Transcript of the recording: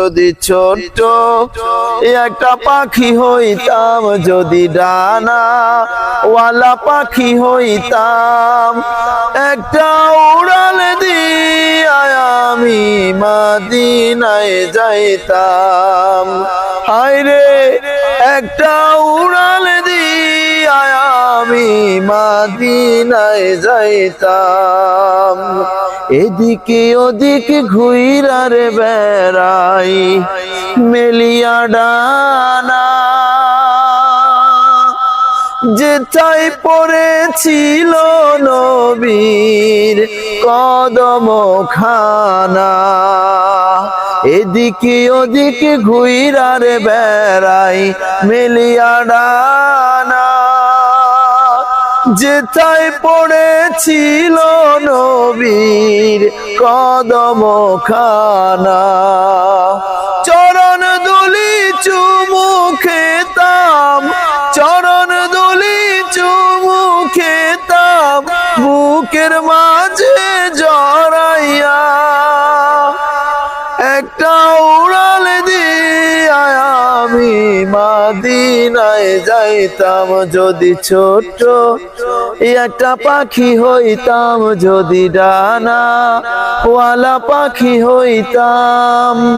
যদি ছোট্ট একটা পাখি হইতাম, যদি ডানা ওয়ালা পাখি হইতাম, একটা উড়াল দিয়া আমি মদিনায় যাইতাম। হায়রে একটা উড়াল দিয়া আমি মদিনায় যাইতাম। এদিকে ওদিকে ঘুইরার বেড়াই মেলিয়া ডানা, যেথায় পড়েছিল নবীর কদম খানা। এদিকে ওদিকে ঘুইরার বেড়াই মেলিয়া ডানা, যেথায় পড়েছিল নবীর কদম খানা। চরণ দুলি চুমু খেতাম, চরণ দুলি চুমু খেতাম, বুকের মাঝে জড়াইয়া একটা উড়াল দিয়া আমি মদিনায় যাইতাম। যদি ছোট্ট একটা পাখি হইতাম, যদি ডানা ওয়ালা পাখি হইতাম।